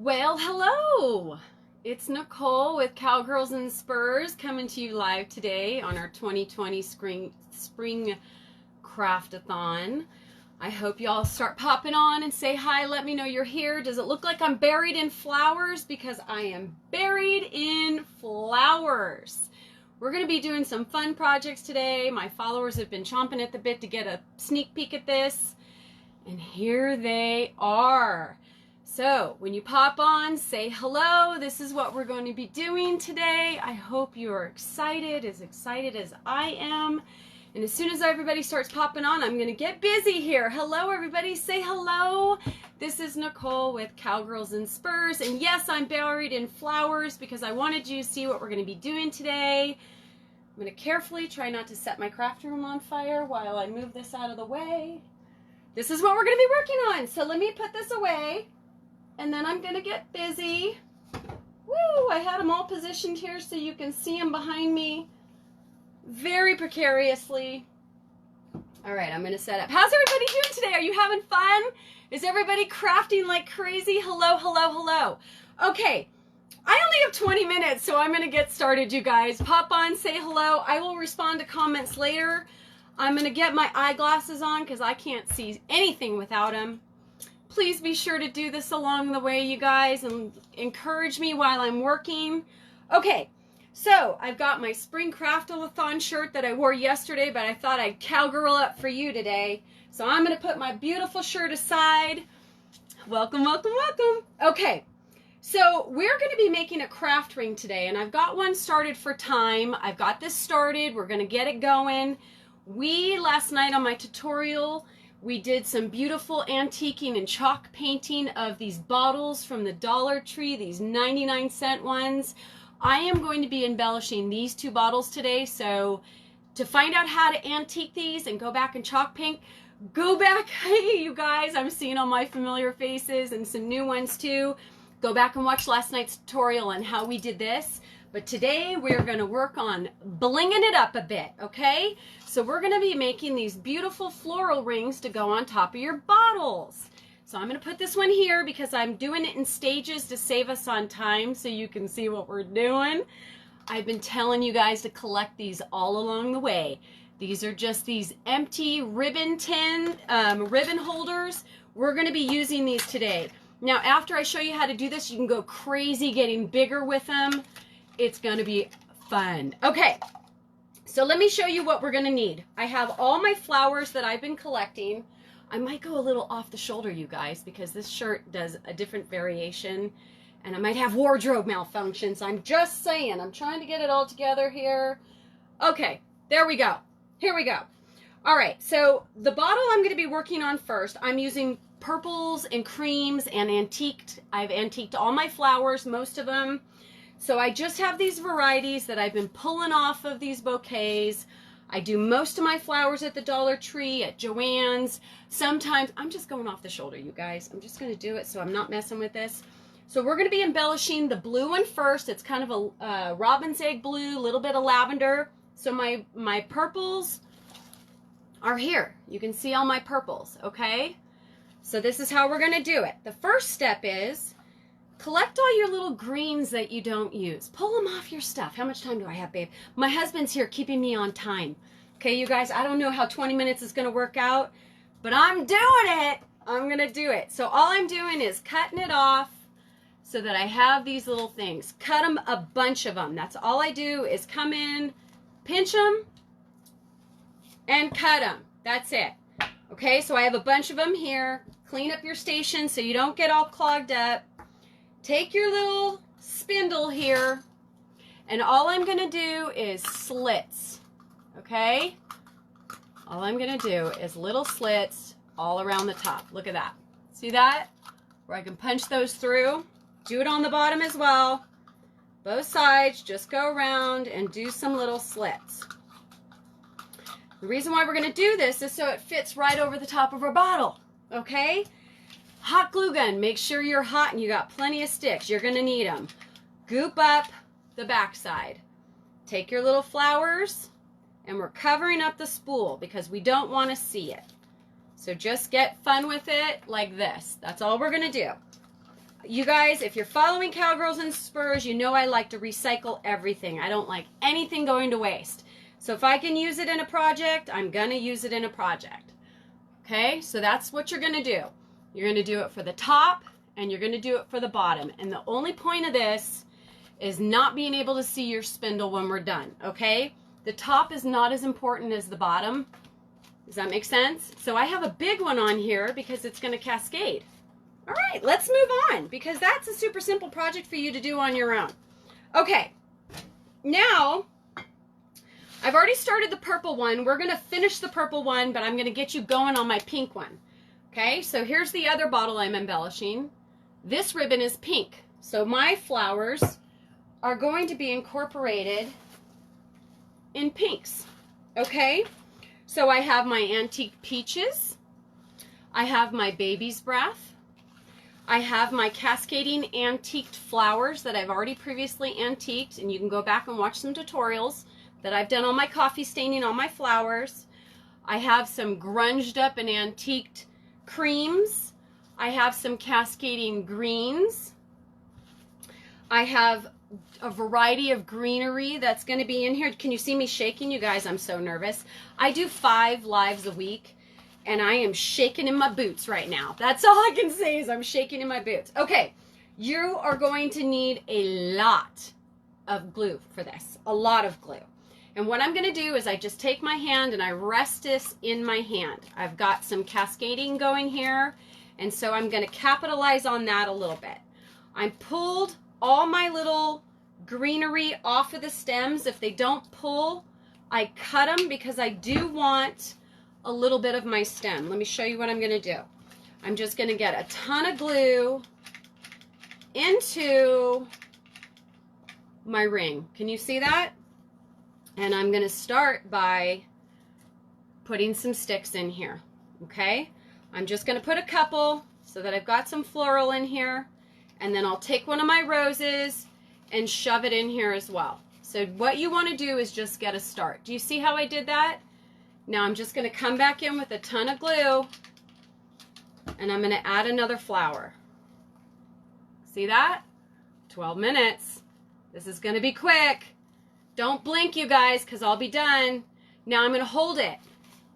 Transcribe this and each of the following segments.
Well, hello! It's Nicole with Cowgirls and Spurs coming to you live today on our 2020 Spring Craftathon. I hope y'all start popping on and say hi. Let me know you're here. Does it look like I'm buried in flowers? Because I am buried in flowers. We're going to be doing some fun projects today. My followers have been chomping at the bit to get a sneak peek at this. And here they are. So when you pop on, say hello. This is what we're going to be doing today. I hope you are excited as I am. And as soon as everybody starts popping on, I'm going to get busy here. Hello, everybody. Say hello. This is Nicole with Cowgirls and Spurs. And yes, I'm buried in flowers because I wanted you to see what we're going to be doing today. I'm going to carefully try not to set my craft room on fire while I move this out of the way. This is what we're going to be working on. So let me put this away. And then I'm going to get busy. Woo! I had them all positioned here so you can see them behind me very precariously. All right, I'm going to set up. How's everybody doing today? Are you having fun? Is everybody crafting like crazy? Hello, hello, hello. Okay, I only have 20 minutes, so I'm going to get started, you guys. Pop on, say hello. I will respond to comments later. I'm going to get my eyeglasses on because I can't see anything without them. Please be sure to do this along the way, you guys, and encourage me while I'm working. Okay, so I've got my Spring Craftathon shirt that I wore yesterday, but I thought I'd cowgirl up for you today. So I'm going to put my beautiful shirt aside. Welcome, welcome, welcome. Okay, so we're going to be making a craft ring today, and I've got one started for time. I've got this started. We're going to get it going. Last night on my tutorial, we did some beautiful antiquing and chalk painting of these bottles from the Dollar Tree, these 99-cent ones. I am going to be embellishing these two bottles today, so to find out how to antique these and go back and chalk paint, go back, hey you guys, I'm seeing all my familiar faces and some new ones too. Go back and watch last night's tutorial on how we did this. But today we're going to work on blinging it up a bit, okay? So we're going to be making these beautiful floral rings to go on top of your bottles. So I'm going to put this one here because I'm doing it in stages to save us on time so you can see what we're doing. I've been telling you guys to collect these all along the way. These are just these empty ribbon ribbon holders. We're going to be using these today. Now, after I show you how to do this, you can go crazy getting bigger with them. It's going to be fun. Okay, so let me show you what we're going to need. I have all my flowers that I've been collecting. I might go a little off the shoulder, you guys, because this shirt does a different variation, and I might have wardrobe malfunctions. I'm just saying. I'm trying to get it all together here. Okay, there we go. Here we go. All right, so the bottle I'm going to be working on first, I'm using purples and creams and antiqued. I've antiqued all my flowers, most of them. So I just have these varieties that I've been pulling off of these bouquets. I do most of my flowers at the Dollar Tree, at Joann's. Sometimes, I'm just going off the shoulder, you guys. I'm just going to do it so I'm not messing with this. So we're going to be embellishing the blue one first. It's kind of a robin's egg blue, a little bit of lavender. So my purples are here. You can see all my purples, okay? So this is how we're going to do it. The first step is collect all your little greens that you don't use. Pull them off your stuff. How much time do I have, babe? My husband's here keeping me on time. Okay, you guys, I don't know how 20 minutes is going to work out, but I'm doing it. I'm going to do it. So all I'm doing is cutting it off so that I have these little things. Cut them, a bunch of them. That's all I do is come in, pinch them, and cut them. That's it. Okay, so I have a bunch of them here. Clean up your station so you don't get all clogged up. Take your little spindle here, and all I'm going to do is slits, okay? All I'm going to do is little slits all around the top. Look at that. See that? Where I can punch those through. Do it on the bottom as well. Both sides, just go around and do some little slits. The reason why we're going to do this is so it fits right over the top of our bottle, okay? Hot glue gun, make sure you're hot and you got plenty of sticks. You're going to need them. Goop up the backside. Take your little flowers, and we're covering up the spool because we don't want to see it. So just get fun with it like this. That's all we're going to do. you guys, if you're following Cowgirls and Spurs, you know I like to recycle everything. I don't like anything going to waste. So if I can use it in a project, I'm going to use it in a project. Okay, so that's what you're going to do. You're going to do it for the top, and you're going to do it for the bottom. And the only point of this is not being able to see your spindle when we're done, okay? The top is not as important as the bottom. Does that make sense? So I have a big one on here because it's going to cascade. All right, let's move on, because that's a super simple project for you to do on your own. Okay, now I've already started the purple one. We're going to finish the purple one, but I'm going to get you going on my pink one. Okay, so here's the other bottle I'm embellishing. This ribbon is pink, so my flowers are going to be incorporated in pinks. Okay, so I have my antique peaches. I have my baby's breath. I have my cascading antiqued flowers that I've already previously antiqued, and you can go back and watch some tutorials that I've done on my coffee staining on my flowers. I have some grunged up and antiqued creams. I have some cascading greens. I have a variety of greenery that's going to be in here. Can you see me shaking? You guys, I'm so nervous. I do 5 lives a week, and I am shaking in my boots right now. That's all I can say is I'm shaking in my boots. Okay, you are going to need a lot of glue for this, a lot of glue. And what I'm going to do is I just take my hand and I rest this in my hand. I've got some cascading going here, and so I'm going to capitalize on that a little bit. I pulled all my little greenery off of the stems. If they don't pull, I cut them because I do want a little bit of my stem. Let me show you what I'm going to do. I'm just going to get a ton of glue into my ring. Can you see that? And I'm going to start by putting some sticks in here. Okay? I'm just going to put a couple so that I've got some floral in here, and then I'll take one of my roses and shove it in here as well. So what you want to do is just get a start. Do you see how I did that? Now I'm just going to come back in with a ton of glue, and I'm going to add another flower. See that? 12 minutes. This is going to be quick. Don't blink, you guys, because I'll be done. Now I'm going to hold it.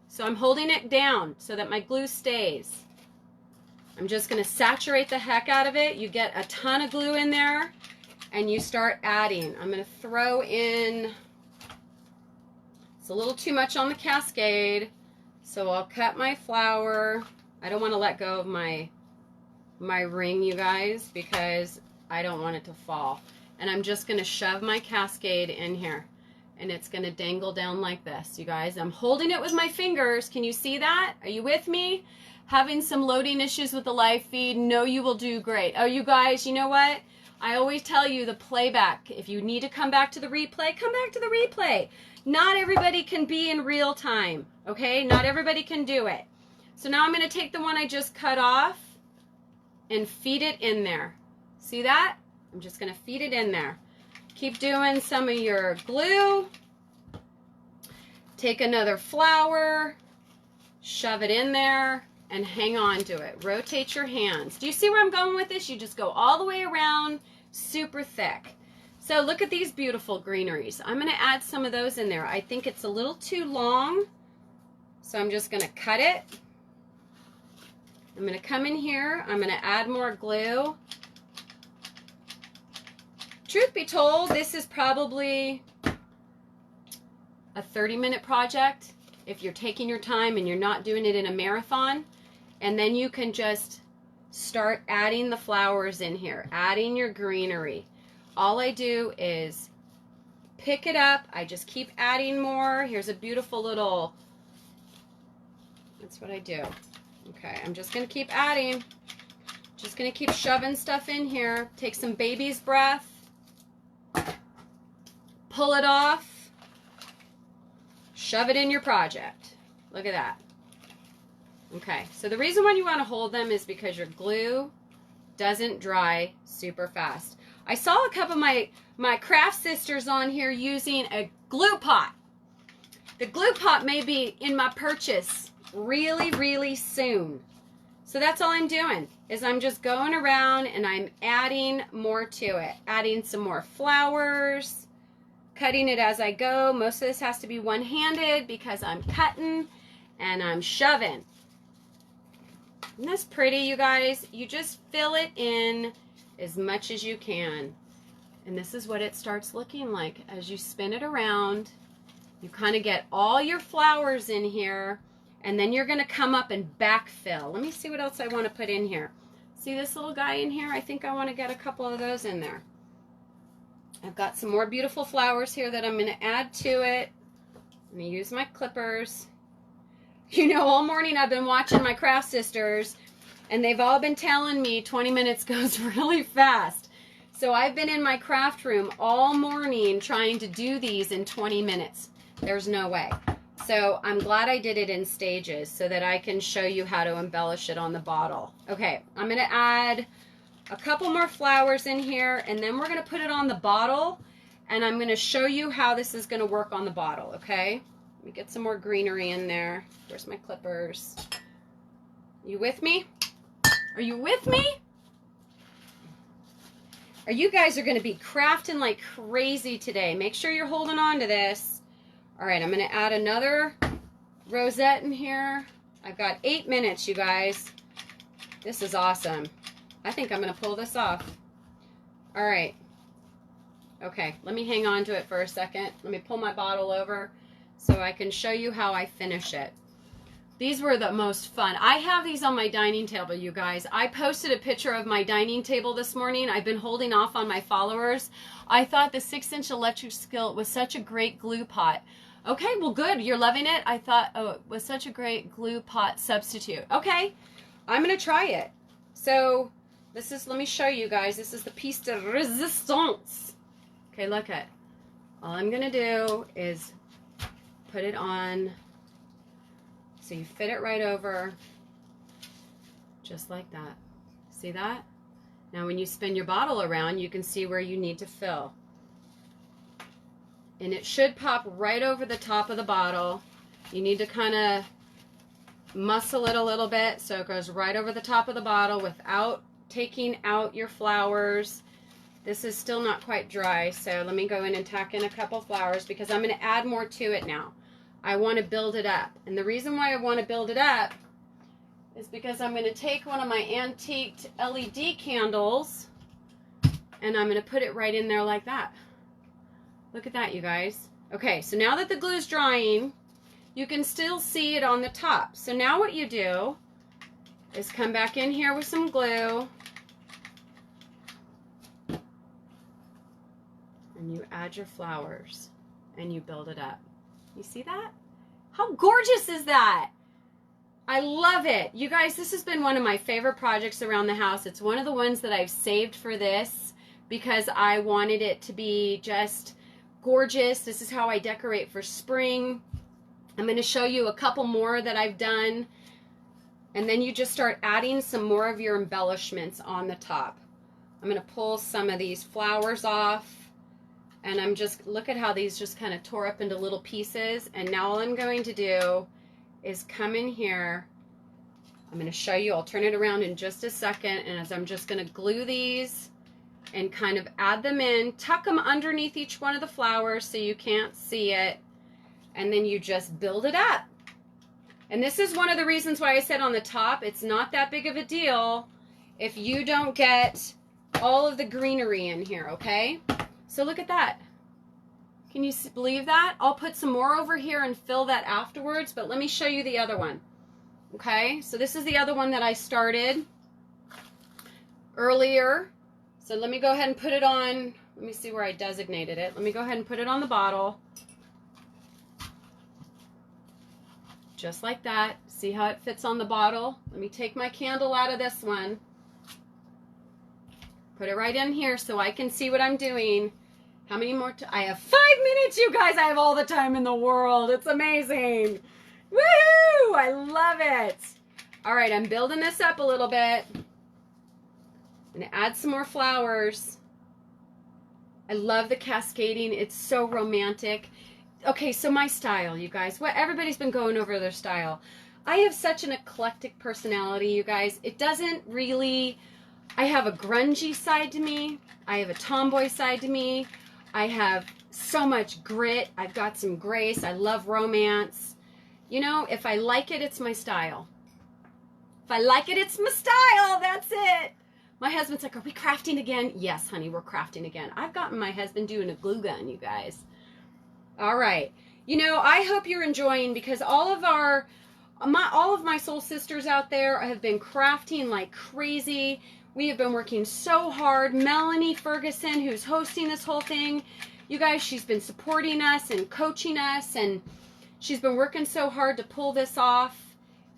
So I'm holding it down so that my glue stays. I'm just going to saturate the heck out of it. You get a ton of glue in there, and you start adding. I'm going to throw in... It's a little too much on the cascade, so I'll cut my flower. I don't want to let go of my ring, you guys, because I don't want it to fall. And I'm just going to shove my cascade in here, and it's going to dangle down like this, you guys. I'm holding it with my fingers. Can you see that? Are you with me? Having some loading issues with the live feed? No, you will do great. Oh, you guys, you know what? I always tell you the playback. If you need to come back to the replay, come back to the replay. Not everybody can be in real time, okay? Not everybody can do it. So now I'm going to take the one I just cut off and feed it in there. See that? I'm just going to feed it in there. Keep doing some of your glue. Take another flower, shove it in there, and hang on to it. Rotate your hands. Do you see where I'm going with this? You just go all the way around, super thick. So look at these beautiful greeneries. I'm going to add some of those in there. I think it's a little too long, so I'm just going to cut it. I'm going to come in here. I'm going to add more glue. Truth be told, this is probably a 30-minute project if you're taking your time and you're not doing it in a marathon. And then you can just start adding the flowers in here, adding your greenery. All I do is pick it up. I just keep adding more. Here's a beautiful little, that's what I do. Okay, I'm just going to keep adding. Just going to keep shoving stuff in here. Take some baby's breath. Pull it off. Shove it in your project. Look at that. Okay, so the reason why you want to hold them is because your glue doesn't dry super fast. I saw a couple of my craft sisters on here using a glue pot. The glue pot may be in my purchase really, really soon. So that's all I'm doing, is I'm just going around and I'm adding more to it. Adding some more flowers, cutting it as I go. Most of this has to be one-handed because I'm cutting and I'm shoving. Isn't this pretty, you guys? You just fill it in as much as you can. And this is what it starts looking like as you spin it around. You kind of get all your flowers in here, and then you're going to come up and backfill. Let me see what else I want to put in here. See this little guy in here? I think I want to get a couple of those in there. I've got some more beautiful flowers here that I'm going to add to it. I'm going to use my clippers. You know, all morning I've been watching my craft sisters, and they've all been telling me 20 minutes goes really fast. So I've been in my craft room all morning trying to do these in 20 minutes. There's no way. So I'm glad I did it in stages so that I can show you how to embellish it on the bottle. Okay, I'm going to add a couple more flowers in here, and then we're going to put it on the bottle, and I'm going to show you how this is going to work on the bottle, okay? Let me get some more greenery in there. Where's my clippers? You with me? Are you with me? Or you guys are going to be crafting like crazy today. Make sure you're holding on to this. All right, I'm going to add another rosette in here. I've got 8 minutes, you guys. This is awesome. I think I'm going to pull this off. All right. Okay, let me hang on to it for a second. Let me pull my bottle over so I can show you how I finish it. These were the most fun. I have these on my dining table, you guys. I posted a picture of my dining table this morning. I've been holding off on my followers. I thought the 6-inch electric skillet was such a great glue pot. Okay, well, good. You're loving it. I thought, oh, it was such a great glue pot substitute. Okay, I'm going to try it. So this is, let me show you guys. This is the piece de resistance. Okay, look at. All I'm going to do is put it on. So you fit it right over, just like that. See that? Now when you spin your bottle around, you can see where you need to fill. And it should pop right over the top of the bottle. You need to kind of muscle it a little bit so it goes right over the top of the bottle without taking out your flowers. This is still not quite dry, so let me go in and tack in a couple flowers because I'm going to add more to it now. I want to build it up. And the reason why I want to build it up is because I'm going to take one of my antiqued LED candles and I'm going to put it right in there like that. Look at that, you guys. Okay, so now that the glue's drying, you can still see it on the top. So now what you do is come back in here with some glue and you add your flowers and you build it up. You see that? How gorgeous is that? I love it. You guys, this has been one of my favorite projects around the house. It's one of the ones that I've saved for this because I wanted it to be just gorgeous. This is how I decorate for spring. I'm going to show you a couple more that I've done. And then you just start adding some more of your embellishments on the top. I'm going to pull some of these flowers off. And I'm just, look at how these just kind of tore up into little pieces. And now all I'm going to do is come in here. I'm going to show you. I'll turn it around in just a second. And as I'm just going to glue these and kind of add them in, tuck them underneath each one of the flowers so you can't see it. And then you just build it up. And this is one of the reasons why I said on the top, it's not that big of a deal if you don't get all of the greenery in here, okay? So look at that. Can you believe that? I'll put some more over here and fill that afterwards, but let me show you the other one. Okay, so this is the other one that I started earlier. So let me go ahead and put it on. Let me see where I designated it. Let me go ahead and put it on the bottle. Just like that. See how it fits on the bottle? Let me take my candle out of this one. Put it right in here so I can see what I'm doing. How many more? I have 5 minutes, you guys. I have all the time in the world. It's amazing. Woohoo! I love it. All right, I'm building this up a little bit. I'm going to add some more flowers. I love the cascading. It's so romantic. Okay, so my style, you guys. What everybody's been going over their style. I have such an eclectic personality, you guys. It doesn't really, I have a grungy side to me. I have a tomboy side to me. I have so much grit. I've got some grace. I love romance. You know, if I like it, it's my style. If I like it, it's my style. That's it. My husband's like, are we crafting again? Yes, honey, we're crafting again. I've gotten my husband doing a glue gun, you guys. All right. You know, I hope you're enjoying, because all of my soul sisters out there have been crafting like crazy. We have been working so hard. Melanie Ferguson, who's hosting this whole thing, you guys, she's been supporting us and coaching us, and she's been working so hard to pull this off.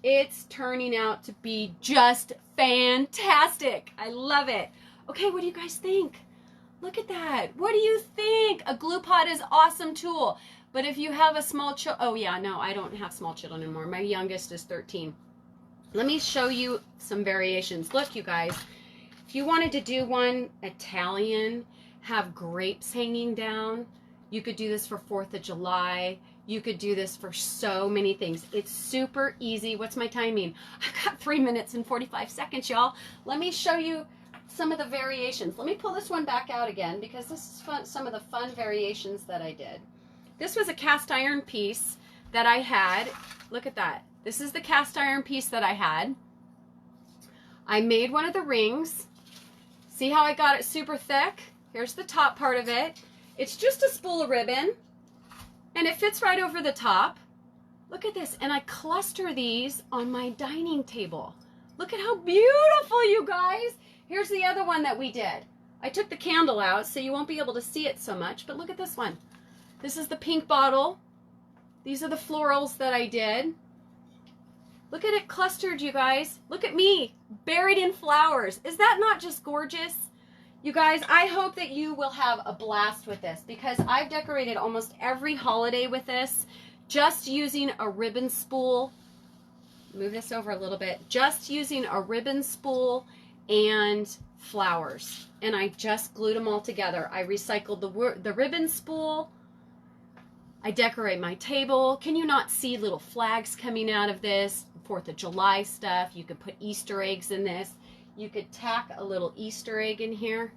It's turning out to be just fantastic. I love it. Okay, what do you guys think? Look at that. What do you think? A glue pot is an awesome tool. But if you have a small child, oh yeah, no, I don't have small children anymore. My youngest is 13. Let me show you some variations. Look, you guys, if you wanted to do one Italian, have grapes hanging down, you could do this for 4th of July. You could do this for so many things. It's super easy. What's my timing? I've got 3 minutes and 45 seconds, y'all. Let me show you some of the variations. Let me pull this one back out again, because this is fun, some of the fun variations that I did. This was a cast iron piece that I had. Look at that. This is the cast iron piece that I had. I made one of the rings. See how I got it super thick? Here's the top part of it. It's just a spool of ribbon, and it fits right over the top. Look at this. And I cluster these on my dining table. Look at how beautiful, you guys. Here's the other one that we did. I took the candle out so you won't be able to see it so much, but look at this one. This is the pink bottle. These are the florals that I did. Look at it clustered, you guys. Look at me, buried in flowers. Is that not just gorgeous? You guys, I hope that you will have a blast with this, because I've decorated almost every holiday with this, just using a ribbon spool. Move this over a little bit. Just using a ribbon spool and flowers. And I just glued them all together. I recycled the ribbon spool. I decorate my table. Can you not see little flags coming out of this? 4th of July stuff. You could put Easter eggs in this. You could tack a little Easter egg in here.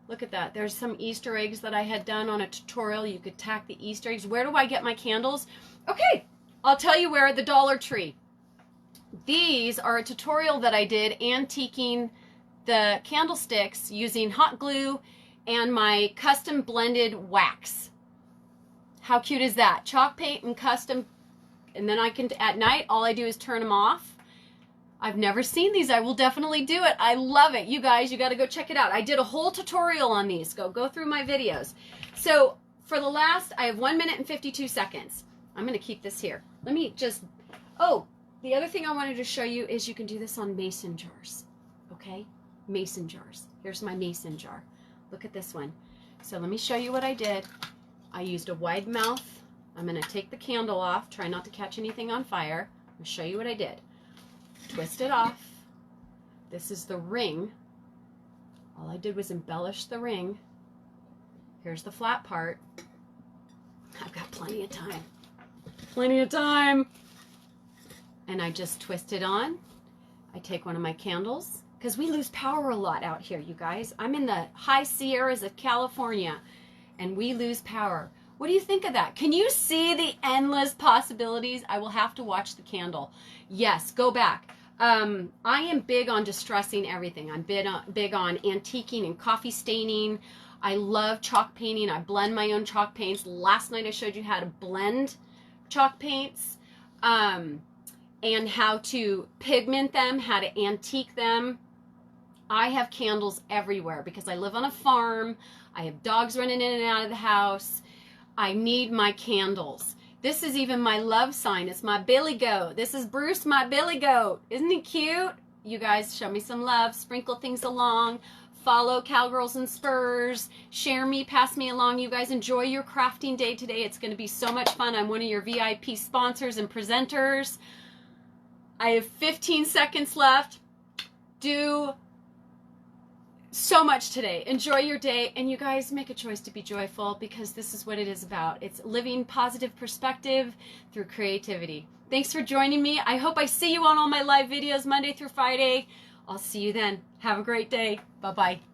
Look at that. There's some Easter eggs that I had done on a tutorial. You could tack the Easter eggs. Where do I get my candles? Okay, I'll tell you where, at the Dollar Tree. These are a tutorial that I did antiquing the candlesticks using hot glue and my custom blended wax. How cute is that? Chalk paint and custom, and then I can, at night, all I do is turn them off. I've never seen these. I will definitely do it. I love it. You guys, you got to go check it out. I did a whole tutorial on these. Go through my videos. So for the last, I have 1 minute and 52 seconds. I'm going to keep this here. Let me just, oh, the other thing I wanted to show you is you can do this on mason jars. Okay? Mason jars. Here's my mason jar. Look at this one. So let me show you what I did. I used a wide mouth. I'm going to take the candle off. Try not to catch anything on fire. I'll show you what I did. Twist it off. This is the ring. All I did was embellish the ring. Here's the flat part. I've got plenty of time. Plenty of time. And I just twist it on. I take one of my candles, because we lose power a lot out here, you guys. I'm in the high Sierras of California, and we lose power. What do you think of that? Can you see the endless possibilities? I will have to watch the candle. Yes, go back. I am big on distressing everything. I'm big on antiquing and coffee staining. I love chalk painting. I blend my own chalk paints. Last night I showed you how to blend chalk paints, and how to pigment them, how to antique them. I have candles everywhere because I live on a farm. I have dogs running in and out of the house. I need my candles. This is even my love sign. It's my billy goat. This is Bruce, my billy goat. Isn't he cute? You guys show me some love. Sprinkle things along. Follow Cowgirls and Spurs. Share me, pass me along. You guys enjoy your crafting day today. It's going to be so much fun. I'm one of your VIP sponsors and presenters. I have 15 seconds left. so much today. Enjoy your day, and you guys make a choice to be joyful, because this is what it is about. It's living positive perspective through creativity. Thanks for joining me. I hope I see you on all my live videos Monday through Friday. I'll see you then. Have a great day. Bye-bye.